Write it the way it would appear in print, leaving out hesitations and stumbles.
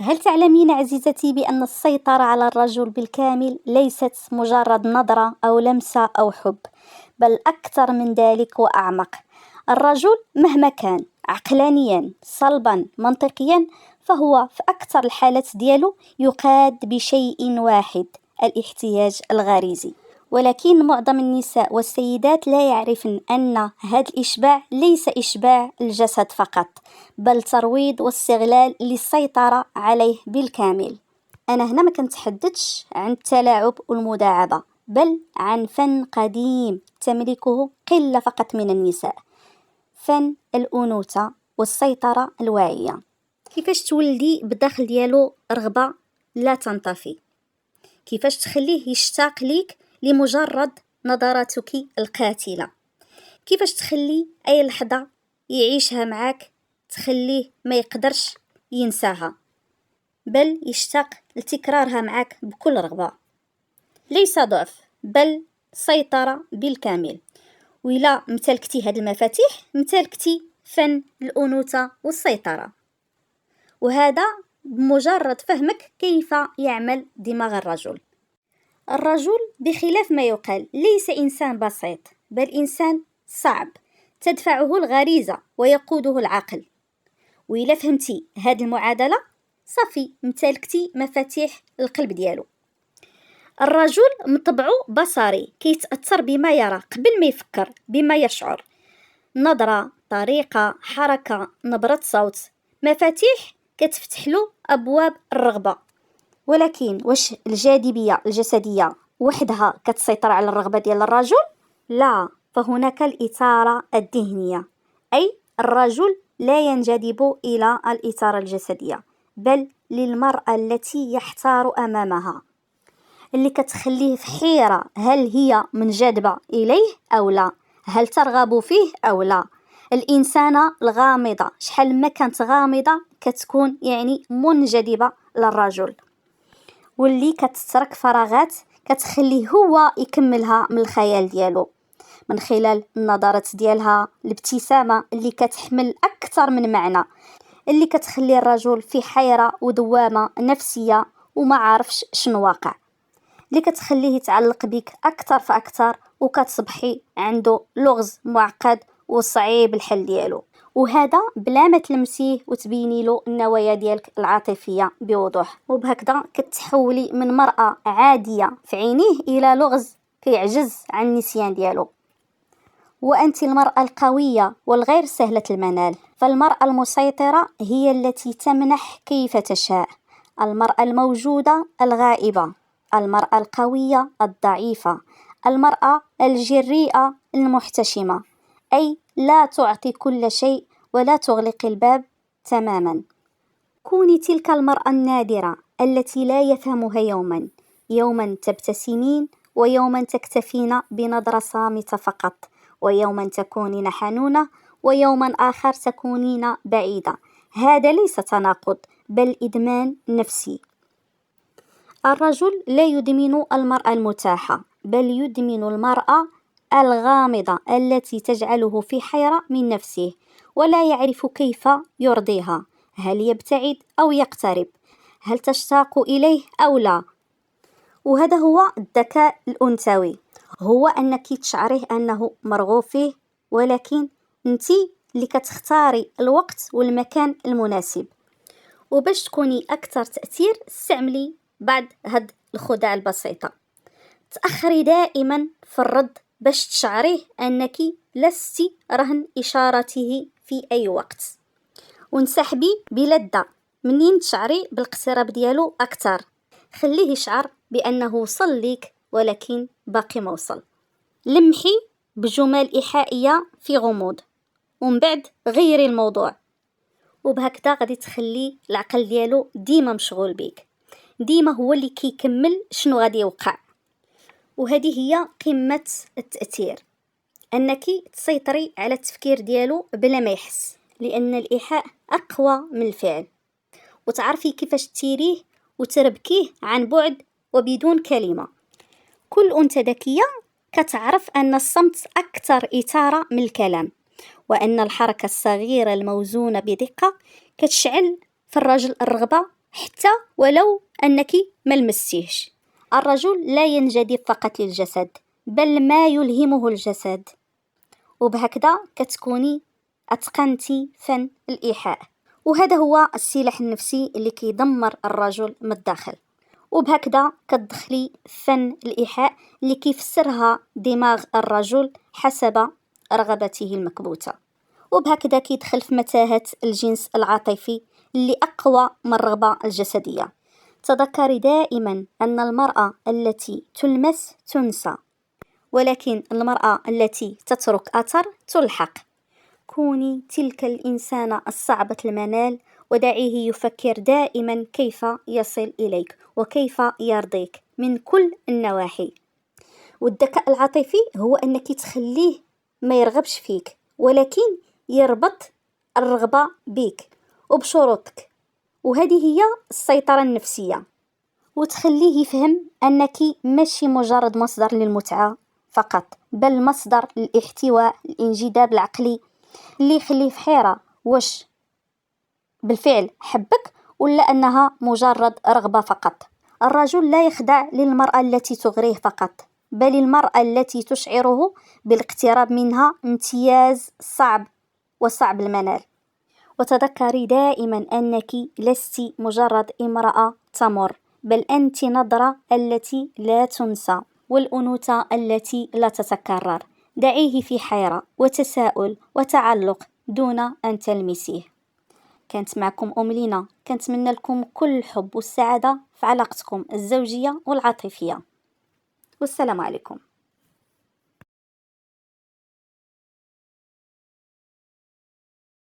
هل تعلمين عزيزتي بأن السيطرة على الرجل بالكامل ليست مجرد نظرة أو لمسة أو حب، بل أكثر من ذلك وأعمق. الرجل مهما كان عقلانيا صلبا منطقيا، فهو في أكثر الحالات ديالو يقاد بشيء واحد: الاحتياج الغريزي. ولكن معظم النساء والسيدات لا يعرفن أن هذا الإشباع ليس إشباع الجسد فقط، بل ترويض واستغلال للسيطرة عليه بالكامل. أنا هنا ما كنتحدثش عن التلاعب والمداعبة، بل عن فن قديم تملكه قلة فقط من النساء: فن الأنوثة والسيطرة الواعية. كيفاش تولدي بداخل ديالو رغبة لا تنطفي، كيفاش تخليه يشتاق ليك لمجرد نظراتك القاتلة، كيفاش تخلي أي لحظة يعيشها معك تخليه ما يقدرش ينساها، بل يشتاق لتكرارها معك بكل رغبة. ليس ضعف، بل سيطرة بالكامل. وإلا امتلكتي هاد المفاتيح امتلكتي فن الأنوثة والسيطرة، وهذا بمجرد فهمك كيف يعمل دماغ الرجل. الرجل بخلاف ما يقال ليس إنسان بسيط، بل إنسان صعب تدفعه الغريزة ويقوده العقل. وإلا فهمتي هذه المعادلة صافي امتلكتي مفاتيح القلب ديالو. الرجل من طبعه بصري، كيتأثر بما يرى قبل ما يفكر، بما يشعر: نظرة، طريقة، حركة، نبرة صوت، مفاتيح كتفتح له أبواب الرغبة. ولكن واش الجاذبية الجسدية وحدها كتسيطر على الرغبة ديال الرجل؟ لا، فهناك الإثارة الذهنية، أي الرجل لا ينجذب إلى الإثارة الجسدية، بل للمرأة التي يحتار أمامها، اللي كتخليه في حيرة: هل هي منجذبة إليه أو لا؟ هل ترغب فيه أو لا؟ الإنسانة الغامضة شحال ما كانت غامضة كتكون يعني منجذبة للرجل، واللي كتترك فراغات كتخليه هو يكملها من الخيال ديالو، من خلال النظرات ديالها، الابتسامة اللي كتحمل أكثر من معنى، اللي كتخلي الرجل في حيرة ودوامة نفسية وما عارفش شنو واقع، اللي كتخليه يتعلق بك أكثر فأكثر، وكتصبحي عنده لغز معقد وصعيب الحل ديالو. وهذا بلا ما تلمسيه وتبيني له النوايا ديالك العاطفية بوضوح. وبهكذا كتحولي من مرأة عادية في عينيه إلى لغز كيعجز عن النسيان ديالو. وأنت المرأة القوية والغير سهلة المنال، فالمرأة المسيطرة هي التي تمنح كيف تشاء، المرأة الموجودة الغائبة، المرأة القوية الضعيفة، المرأة الجريئة المحتشمة، أي لا تعطي كل شيء ولا تغلق الباب تماما. كوني تلك المرأة النادرة التي لا يفهمها يوما، يوما تبتسمين ويوما تكتفين بنظرة صامتة فقط، ويوما تكونين حنونة ويوما آخر تكونين بعيدة. هذا ليس تناقض، بل إدمان نفسي. الرجل لا يدمن المرأة المتاحة، بل يدمن المرأة الغامضة التي تجعله في حيرة من نفسه، ولا يعرف كيف يرضيها: هل يبتعد أو يقترب؟ هل تشتاق إليه أو لا؟ وهذا هو الذكاء الأنثوي، هو أنك تشعريه أنه مرغوب فيه، ولكن أنتي اللي كتختاري الوقت والمكان المناسب. وباش تكوني أكثر تأثير استعملي بعض هاد الخدع البسيطة: تأخري دائما في الرد باش تشعريه أنك لست رهن إشارته في أي وقت، وانسحبي بلذة منين تشعري بالاقتراب ديالو أكثر. خليه يشعر بأنه وصل ليك ولكن باقي ما وصل. لمحي بجمل إيحائية في غموض، ومن بعد غيري الموضوع، وبهكذا غادي تخلي العقل ديالو ديما مشغول بيك، ديما هو اللي كيكمل شنو غادي يوقع. وهذه هي قمة التأثير، أنك تسيطري على التفكير ديالو بلا ما يحس، لأن الإيحاء أقوى من الفعل. وتعرفي كيفاش تثيريه وتربكيه عن بعد وبدون كلمة. كل أنثى ذكية كتعرف أن الصمت أكثر إثارة من الكلام، وأن الحركة الصغيرة الموزونة بدقة كتشعل في الرجل الرغبة حتى ولو أنك ما لمستيهش. الرجل لا ينجذب فقط للجسد، بل ما يلهمه الجسد، وبهكذا كتكوني أتقنتي فن الإيحاء. وهذا هو السلاح النفسي اللي كيدمر الرجل من الداخل. وبهكذا كتدخلي فن الإيحاء اللي كيفسرها دماغ الرجل حسب رغبته المكبوتة، وبهكذا كيدخل في متاهة الجنس العاطفي اللي أقوى من الرغبة الجسدية. تذكري دائما أن المرأة التي تلمس تنسى، ولكن المرأة التي تترك أثر تلحق. كوني تلك الإنسانة الصعبة المنال، ودعيه يفكر دائما كيف يصل إليك وكيف يرضيك من كل النواحي. والذكاء العاطفي هو أنك تخليه ما يرغبش فيك، ولكن يربط الرغبة بيك وبشروطك، وهذه هي السيطرة النفسية. وتخليه يفهم أنك ماشي مجرد مصدر للمتعة فقط، بل مصدر للاحتواء، الانجذاب العقلي اللي يخليه في حيرة واش بالفعل حبك ولا أنها مجرد رغبة فقط. الرجل لا يخضع للمرأة التي تغريه فقط، بل المرأة التي تشعره بالاقتراب منها امتياز صعب وصعب المنال. وتذكري دائما أنك لست مجرد امرأة تمر، بل أنت نظرة التي لا تنسى، والأنوثة التي لا تتكرر. دعيه في حيرة وتساؤل وتعلق دون أن تلمسيه. كانت معكم لينا، كنتمنى لكم كل الحب والسعادة في علاقتكم الزوجية والعاطفية، والسلام عليكم.